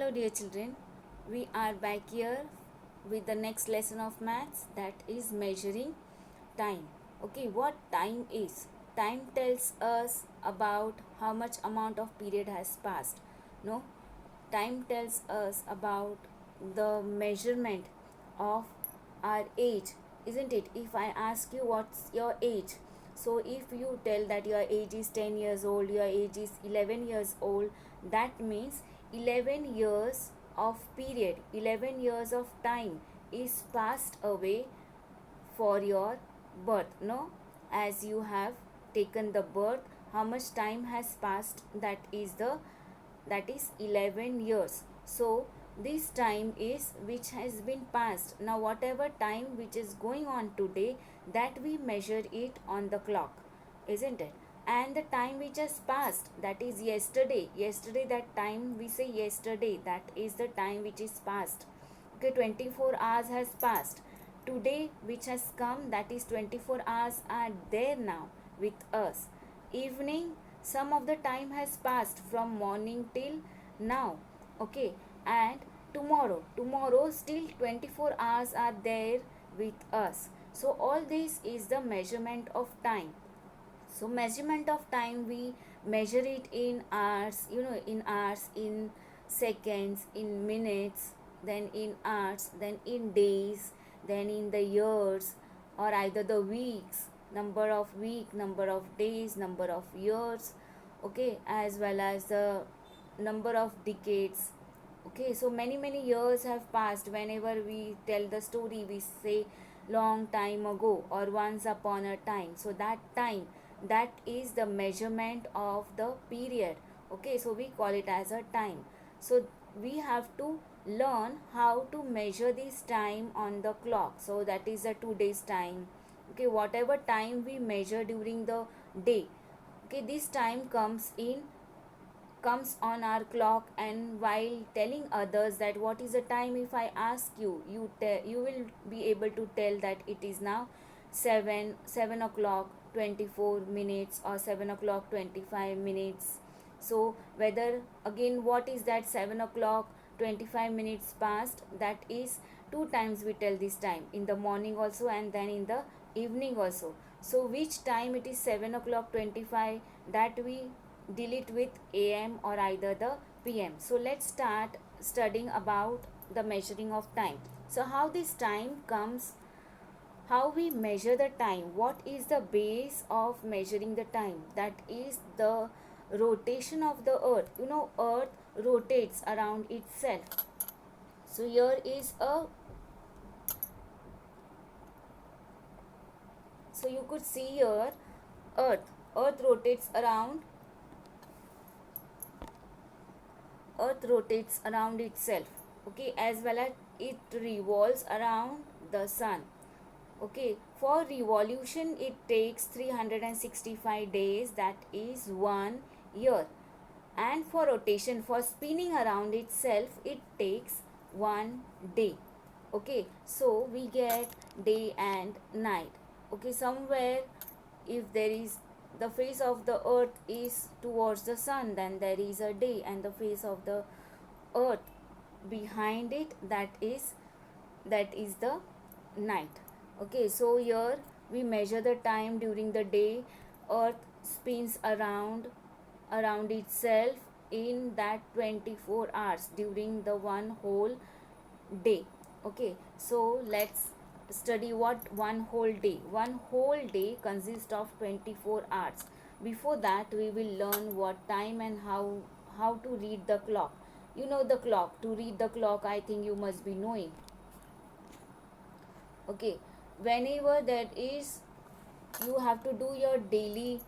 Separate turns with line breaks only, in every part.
Hello dear children, we are back here with the next lesson of maths, that is measuring time. Okay, what time is? Time tells us about how much amount of period has passed. No, time tells us about the measurement of our age, isn't it? If I ask you what's your age, so if you tell that your age is 10 years old, your age is 11 years old, that means 11 years of period, 11 years of time is passed away for your birth. No, as you have taken the birth, how much time has passed? That is 11 years. So this time is which has been passed. Now whatever time which is going on today, that we measure it on the clock, isn't it? And the time which has passed, that is yesterday, that time we say yesterday, that is the time which is past. Okay, 24 hours has passed. Today which has come, that is 24 hours are there now with us. Evening, some of the time has passed from morning till now. Okay, and tomorrow still 24 hours are there with us. So all this is the measurement of time. So measurement of time, we measure it in hours, in hours, in seconds, in minutes, then in hours, then in days, then in the years, or either the weeks, number of week, number of days, number of years, okay, as well as the number of decades. Okay, so many years have passed. Whenever we tell the story, we say long time ago or once upon a time. So that time, that is the measurement of the period. Okay, so we call it as a time. So we have to learn how to measure this time on the clock. So that is a 2 days time. Okay, whatever time we measure during the day, okay, this time comes on our clock. And while telling others that what is the time, if I ask you, you will be able to tell that it is now 7 o'clock 24 minutes or 7 o'clock 25 minutes. So whether, again, what is that 7 o'clock 25 minutes past, that is two times we tell this time, in the morning also and then in the evening also. So which time it is 7 o'clock 25, that we delete with am or either the pm. So let's start studying about the measuring of time. So how this time comes, how we measure the time, what is the base of measuring the time? That is the rotation of the earth. Earth rotates around itself. So here is a, so you could see here, earth rotates around, earth rotates around itself. Okay, as well as it revolves around the sun. Okay, for revolution it takes 365 days, that is 1 year. And for rotation, for spinning around itself, it takes 1 day. Okay, so we get day and night. Okay, somewhere, if there is, the face of the earth is towards the sun, then there is a day, and the face of the earth behind it, that is the night. Okay, so here we measure the time during the day. Earth spins around itself in that 24 hours during the one whole day. Okay, so let's study what one whole day. One whole day consists of 24 hours. Before that, we will learn what time and how to read the clock. You know the clock. To read the clock, I think you must be knowing. Okay, whenever that is, you have to do your daily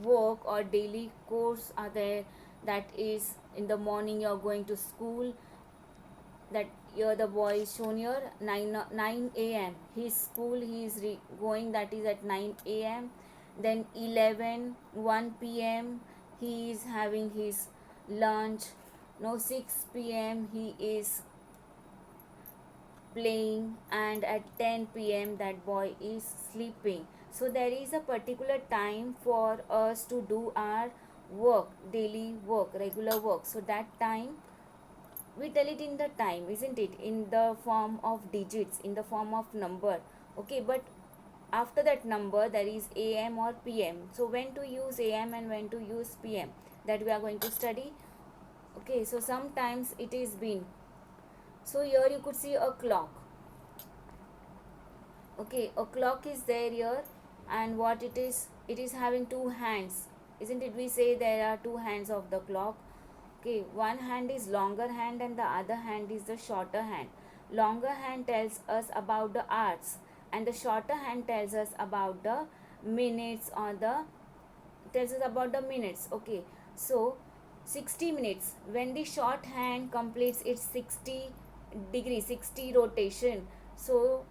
work or daily course are there. That is, in the morning you're going to school, that here the boy is shown here, 9 a.m. his school he is going, that is at 9 a.m. Then 1 p.m. he is having his lunch. No, 6 p.m. he is playing, and at 10 p.m. that boy is sleeping. So there is a particular time for us to do our work, daily work, regular work. So that time we tell it in the time, isn't it, in the form of digits, in the form of number. Okay, but after that number there is am or pm. So when to use am and when to use pm, that we are going to study. Okay, so sometimes it is been, so here you could see a clock. Okay, a clock is there here, and what it is having two hands, isn't it? We say there are two hands of the clock. Okay, one hand is longer hand and the other hand is the shorter hand. Longer hand tells us about the hours and the shorter hand tells us about the minutes, or the tells us about the minutes. Okay, so 60 minutes, when the short hand completes its 60 degree 60 rotation, so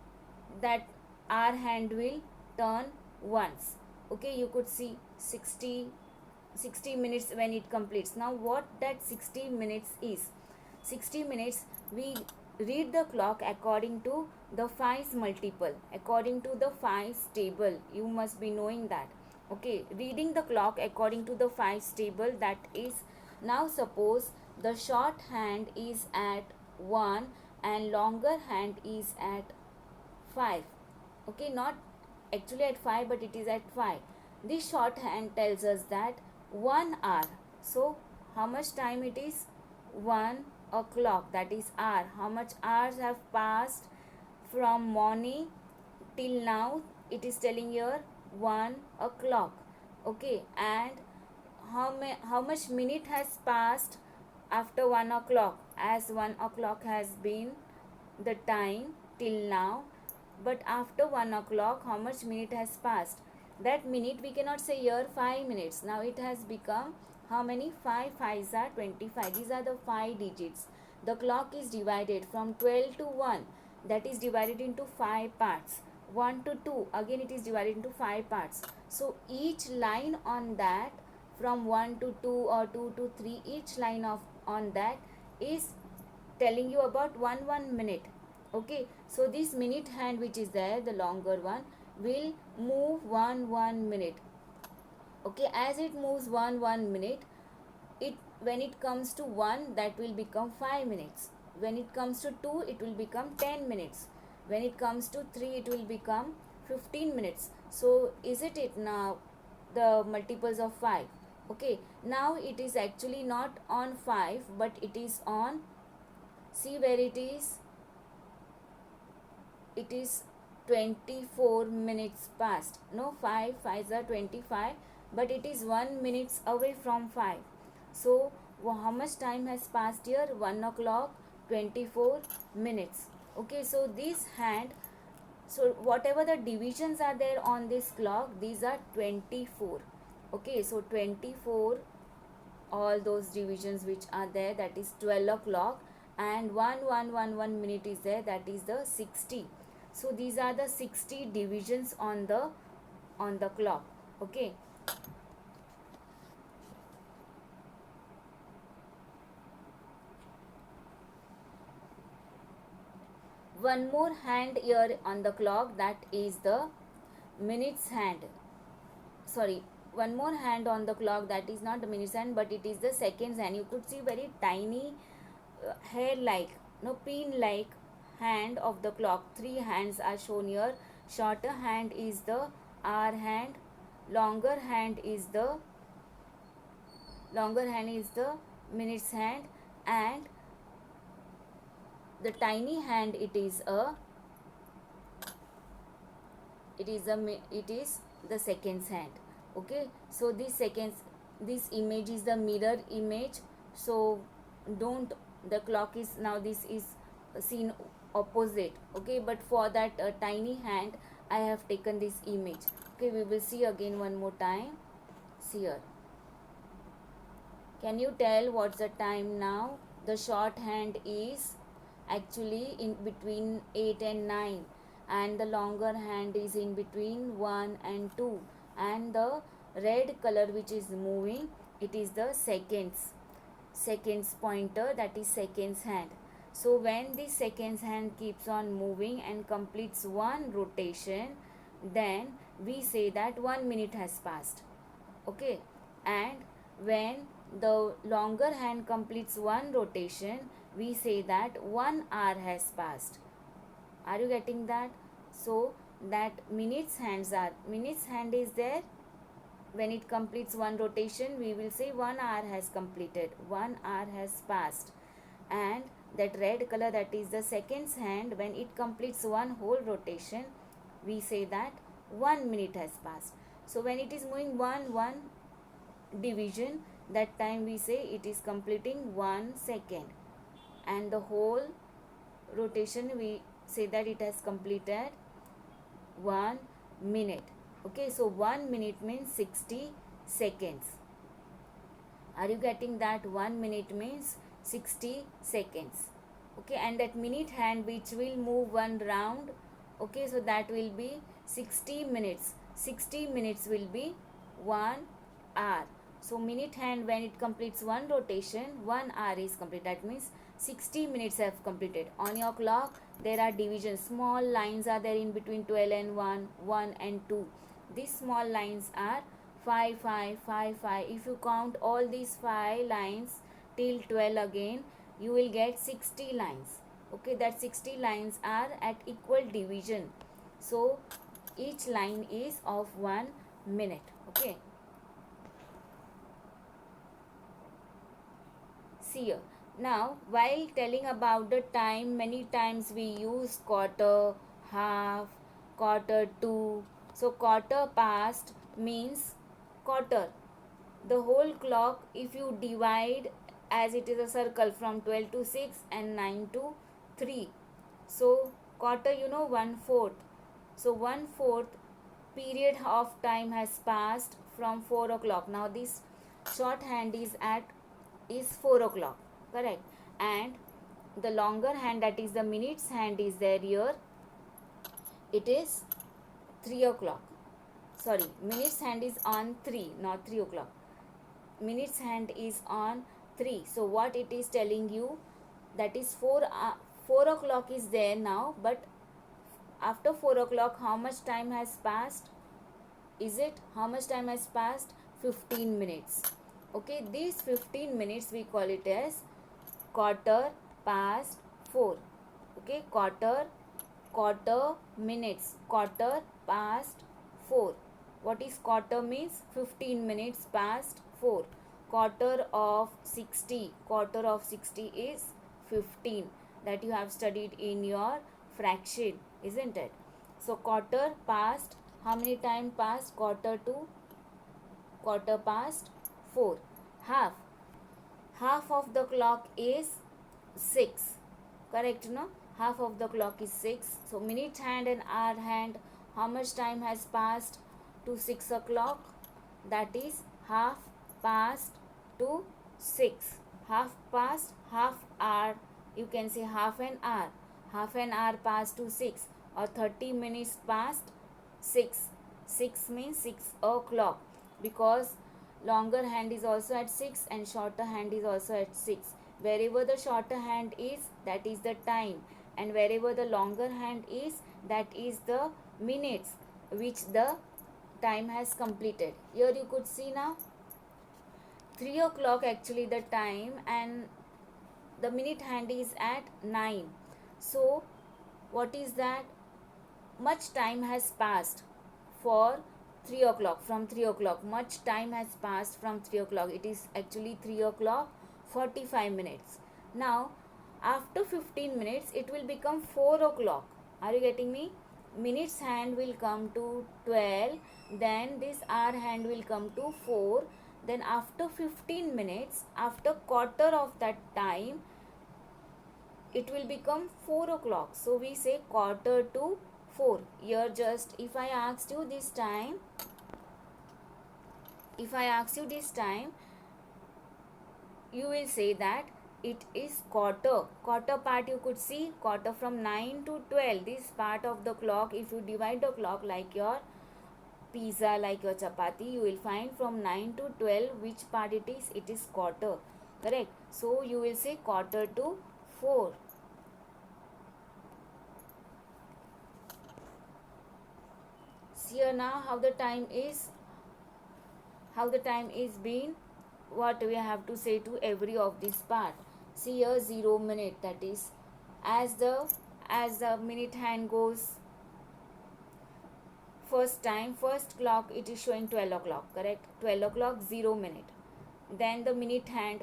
that our hand will turn once. Okay, you could see 60 minutes when it completes. Now what that 60 minutes is, 60 minutes, we read the clock according to the 5's multiple, according to the 5's table. You must be knowing that. Okay, reading the clock according to the 5's table, that is, now suppose the short hand is at 1 and longer hand is at 5. Okay, not actually at 5 but it is at 5. This shorthand tells us that 1 hour. So how much time it is? 1 o'clock, that is hour. How much hours have passed from morning till now? It is telling here 1 o'clock. Okay, and how much minute has passed after 1 o'clock, as 1 o'clock has been the time till now. But after 1 o'clock, how much minute has passed? That minute we cannot say here 5 minutes. Now it has become how many? 5 5s are 25. These are the 5 digits. The clock is divided from 12 to 1. That is divided into 5 parts. 1 to 2. Again it is divided into 5 parts. So each line on that, from 1 to 2 or 2 to 3, each line of on that is telling you about 1 minute. Okay, so this minute hand which is there, the longer one, will move 1 minute. Okay, as it moves 1 minute, it when it comes to 1, that will become 5 minutes. When it comes to 2, it will become 10 minutes. When it comes to 3, it will become 15 minutes. So is it now the multiples of 5? Okay, now it is actually not on 5 but it is on, see where it is 24 minutes past. No, 5 5s are 25, but it is 1 minutes away from 5. So how much time has passed here? 1 o'clock 24 minutes. Okay, so this hand, so whatever the divisions are there on this clock, these are 24. Okay, so 24, all those divisions which are there, that is 12 o'clock, and 1 minute is there, that is the 60. So these are the 60 divisions on the clock. Okay, one more hand here on the clock, that is the minutes hand. Sorry, one more hand on the clock, that is not the minutes hand but it is the seconds hand. You could see very tiny hair like, no, pin like hand of the clock. 3 hands are shown here. Shorter hand is the hour hand, longer hand is the minutes hand, and the tiny hand, it is the seconds hand. Okay, so this image is the mirror image, so don't, the clock is now, this is seen opposite. Okay, but for that tiny hand I have taken this image. Okay, we will see again one more time. See here, can you tell what's the time now? The short hand is actually in between 8 and 9, and the longer hand is in between 1 and 2, and the red color which is moving, it is the seconds pointer, that is seconds hand. So when the seconds hand keeps on moving and completes one rotation, then we say that 1 minute has passed. Okay, and when the longer hand completes one rotation, we say that 1 hour has passed. Are you getting that? So that minutes hand is there. When it completes one rotation, we will say 1 hour has completed, 1 hour has passed. And that red color, that is the seconds hand, when it completes one whole rotation, we say that 1 minute has passed. So when it is moving one division, that time we say it is completing 1 second, and the whole rotation we say that it has completed 1 minute. Okay, so 1 minute means 60 seconds. Are you getting that? 1 minute means 60 seconds. Okay, and that minute hand which will move one round, okay, so that will be 60 minutes. 60 minutes will be 1 hour. So minute hand, when it completes one rotation, 1 hour is complete. That means 60 minutes have completed. On your clock there are divisions, small lines are there in between 12 and 1, 1 and 2. These small lines are 5, 5, 5, 5. If you count all these 5 lines till 12 again, you will get 60 lines. Okay, that 60 lines are at equal division. So each line is of 1 minute. Okay. See here. Now, while telling about the time, many times we use quarter, half, quarter to. So, quarter past means quarter. The whole clock, if you divide as it is a circle from 12 to 6 and 9 to 3. So, quarter, 1/4. So, 1/4 period of time has passed from 4 o'clock. Now, this shorthand is 4 o'clock, correct? And the longer hand, that is the minutes hand, is there here. It is 3 o'clock. Sorry, minutes hand is on 3, not 3 o'clock. Minutes hand is on 3. So what it is telling you, that is 4 o'clock is there now, but after 4 o'clock how much time has passed? Is it how much time has passed? 15 minutes. Okay, these 15 minutes we call it as quarter past 4. Okay, quarter minutes, quarter past 4. What is quarter means? 15 minutes past 4. Quarter of 60, quarter of 60 is 15, that you have studied in your fraction, isn't it? So quarter past, how many time past? Quarter past 4. Half of the clock is 6, correct? No, half of the clock is 6. So minute hand and hour hand, how much time has passed to 6 o'clock? That is half past to 6. Half past, half hour, you can say half an hour. Half an hour past to 6, or 30 minutes past 6. 6 means 6 o'clock, because longer hand is also at 6 and shorter hand is also at 6. Wherever the shorter hand is, that is the time, and wherever the longer hand is, that is the minutes which the time has completed. Here you could see now 3 o'clock actually the time, and the minute hand is at 9. So what is that? Much time has passed for 3 o'clock. From 3 o'clock, much time has passed from 3 o'clock. It is actually 3 o'clock 45 minutes. Now after 15 minutes it will become 4 o'clock. Are you getting me? Minutes hand will come to 12, then this hour hand will come to 4. Then after 15 minutes, after quarter of that time, it will become 4 o'clock. So we say quarter to 4. Here just if I asked you this time, you will say that it is quarter. Quarter part you could see, quarter from 9 to 12. This part of the clock, if you divide the clock like your pizza, like your chapati, you will find from 9 to 12 which part it is quarter, correct? So you will say quarter to 4. See here now how the time is being what we have to say to every of this part. See here, 0 minute, that is as the minute hand goes first time, first clock it is showing 12 o'clock, correct? 12 o'clock, 0 minute. Then the minute hand,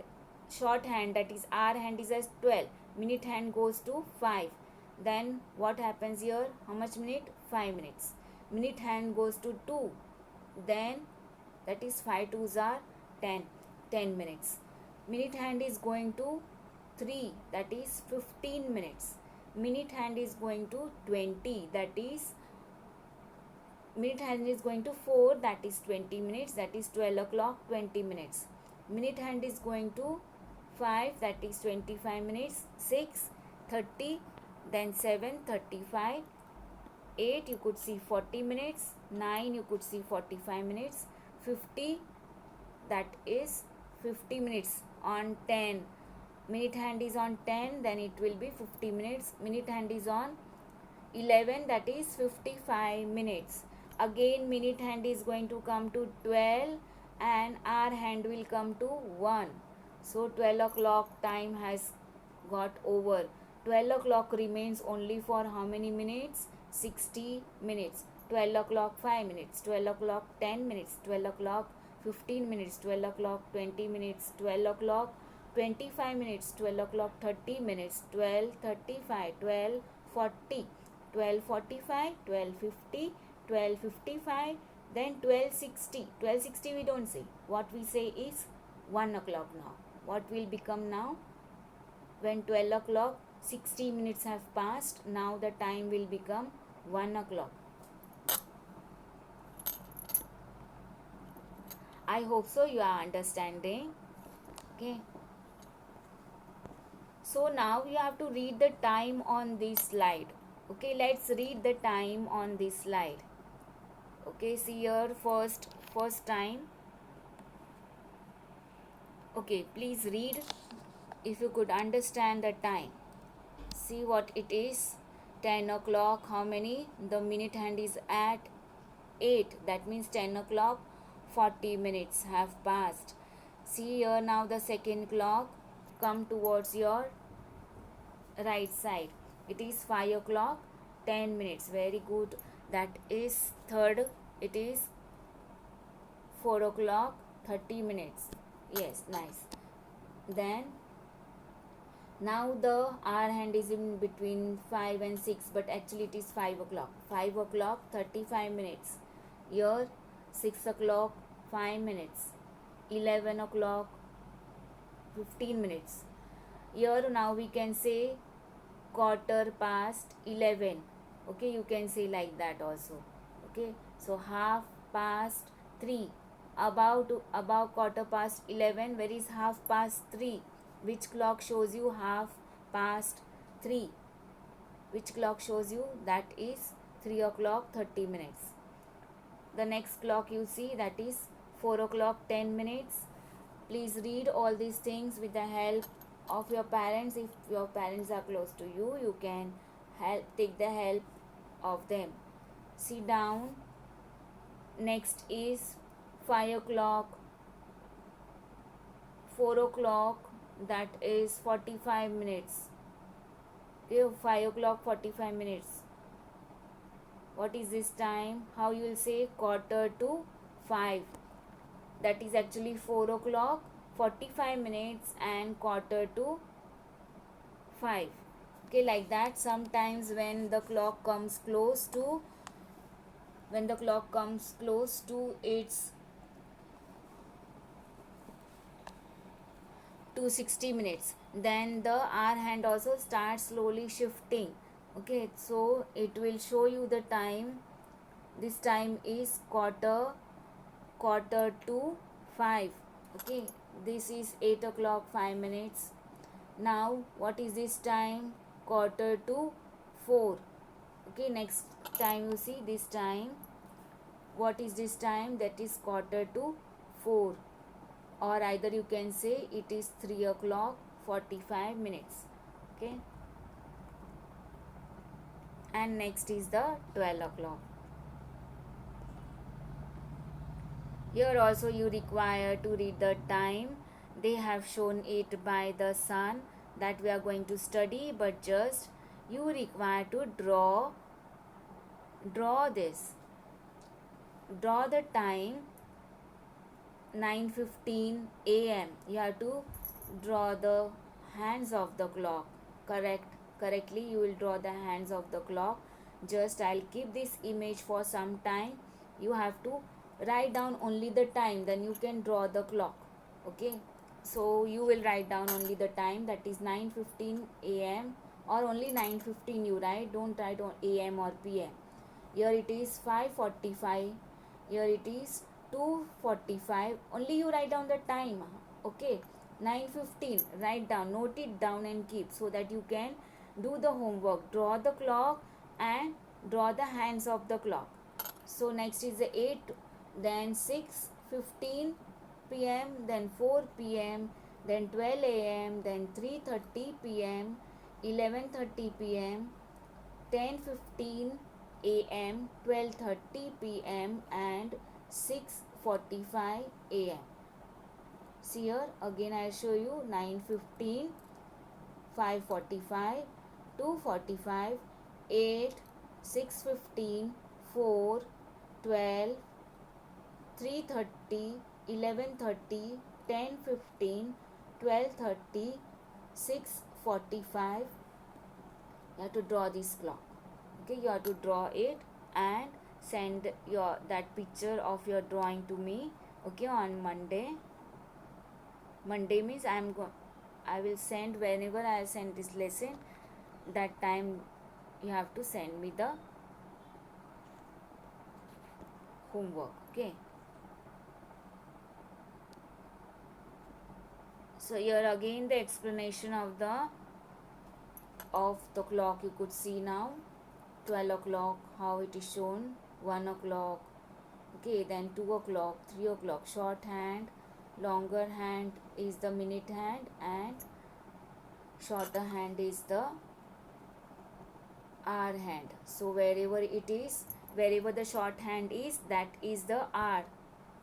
short hand, that is hour hand, is as 12. Minute hand goes to 5. Then what happens here? How much minute? 5 minutes. Minute hand goes to 2. Then that is 5 twos are 10. 10 minutes. Minute hand is going to 3, that is 15 minutes. Minute hand is going to 20, that is minute hand is going to 4, that is 20 minutes, that is 12 o'clock, 20 minutes. Minute hand is going to 5, that is 25 minutes. 6, 30, then 7, 35. 8, you could see 40 minutes. 9, you could see 45 minutes. 50, that is 50 minutes on 10. Minute hand is on 10, then it will be 50 minutes. Minute hand is on 11, that is 55 minutes. Again minute hand is going to come to 12 and hour hand will come to 1. So 12 o'clock time has got over. 12 o'clock remains only for how many minutes? 60 minutes. 12 o'clock 5 minutes, 12 o'clock 10 minutes, 12 o'clock 15 minutes, 12 o'clock 20 minutes, 12 o'clock 25 minutes, 12 o'clock 30 minutes, 12:35, 12:40, 12:45, 12:50, 12:55, then 12:60. 12:60 we don't say. What we say is 1 o'clock now. What will become now? When 12 o'clock 60 minutes have passed, now the time will become 1 o'clock. I hope so you are understanding. Okay. So now you have to read the time on this slide. Okay, let's read the time on this slide. Okay, see here, first time. Okay, please read if you could understand the time. See what it is. 10 o'clock, how many? The minute hand is at 8. That means 10 o'clock, 40 minutes have passed. See here now the second clock. Come towards your right side. It is 5 o'clock, 10 minutes. Very good. That is third. It is 4 o'clock, 30 minutes. Yes, nice. Then now the hour hand is in between 5 and 6, but actually it is 5 o'clock. 5 o'clock, 35 minutes. Here 6 o'clock, 5 minutes. 11 o'clock, 15 minutes. Here now we can say quarter past 11. Okay, you can say like that also. Okay, so half past 3. About quarter past 11. Where is half past 3? Which clock shows you half past 3? Which clock shows you? That is 3 o'clock 30 minutes. The next clock you see, that is 4 o'clock 10 minutes. Please read all these things with the help of your parents. If your parents are close to you, you can take the help of them. Sit down. Next is 5 o'clock, 4 o'clock, that is 45 minutes. Okay, 5 o'clock 45 minutes. What is this time? How you will say? Quarter to 5. That is actually 4 o'clock 45 minutes and quarter to 5. Okay, like that. Sometimes when the clock comes close to its 260 minutes, then the hour hand also starts slowly shifting. Okay, so it will show you the time. This time is quarter to 5. Okay, this is 8 o'clock 5 minutes. Now what is this time? Quarter to 4. Okay, next time you see this time. What is this time? That is quarter to 4. Or either you can say it is 3 o'clock 45 minutes. Okay, and next is the 12 o'clock. Here also you require to read the time. They have shown it by the sun that we are going to study, but just you require to draw this. Draw the time 9:15 a.m. You have to draw the hands of the clock. Correctly you will draw the hands of the clock. Just I'll keep this image for some time. You have to write down only the time, then you can draw the clock. Okay, so you will write down only the time, that is 9:15 a.m. or only 9:15 you write, don't write on a.m. or p.m. Here it is 5:45, here it is 2:45, only you write down the time. Okay, 9:15 write down, note it down and keep, so that you can do the homework. Draw the clock and draw the hands of the clock. So next is the 8, then 6:15 p.m., then 4 p.m., then 12 a.m., then 3:30 p.m., 11:30 p.m., 10:15 a.m., 12:30 p.m. and 6:45 a.m. See here again I show you 9:15, 5:45, 2:45, 8, 6:15, 4, 12, 3:30, 11:30, 10:15, 12:30, 6:45. You have to draw this clock. Okay, you have to draw it and send your that picture of your drawing to me. Okay, on Monday. Monday means I will send whenever I send this lesson. That time you have to send me the homework. Okay. So here again the explanation of the clock you could see now. 12 o'clock, how it is shown, 1 o'clock, okay, then 2 o'clock, 3 o'clock, short hand, longer hand is the minute hand, and shorter hand is the hour hand. So wherever it is, wherever the short hand is, that is the hour,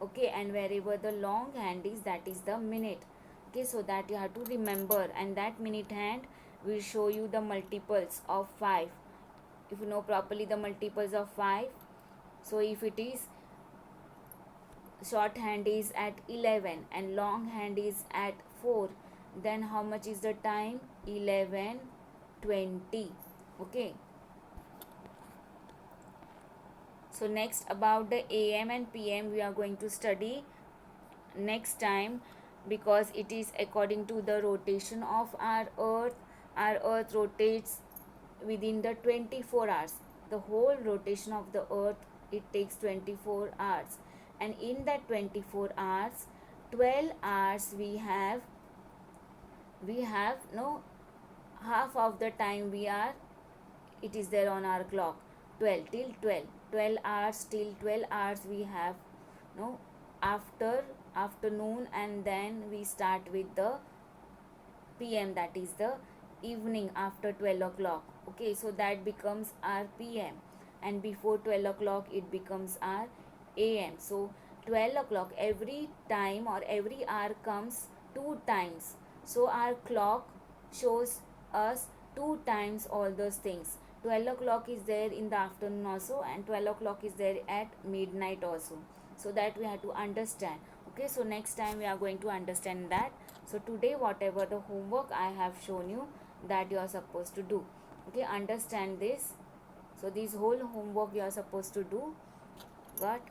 okay, and wherever the long hand is, that is the minute. Okay, so that you have to remember, and that minute hand will show you the multiples of 5. If you know properly the multiples of 5, so if it is short hand is at 11 and long hand is at 4, then how much is the time? 11:20. Okay, so next about the AM and PM we are going to study next time, because it is according to the rotation of our earth. Our earth rotates within the 24 hours. The whole rotation of the earth, it takes 24 hours, and in that 24 hours, 12 hours we have no, half of the time we are, it is there on our clock, 12 till 12 hours, till 12 hours we have no, after afternoon, and then we start with the PM, that is the evening after 12 o'clock. Okay, so that becomes our PM, and before 12 o'clock it becomes our AM. So 12 o'clock, every time or every hour comes 2 times, so our clock shows us 2 times all those things. 12 o'clock is there in the afternoon also, and 12 o'clock is there at midnight also, so that we have to understand. Okay, so next time we are going to understand that. So today whatever the homework I have shown you, that you are supposed to do. Okay, understand this. So this whole homework you are supposed to do. Got?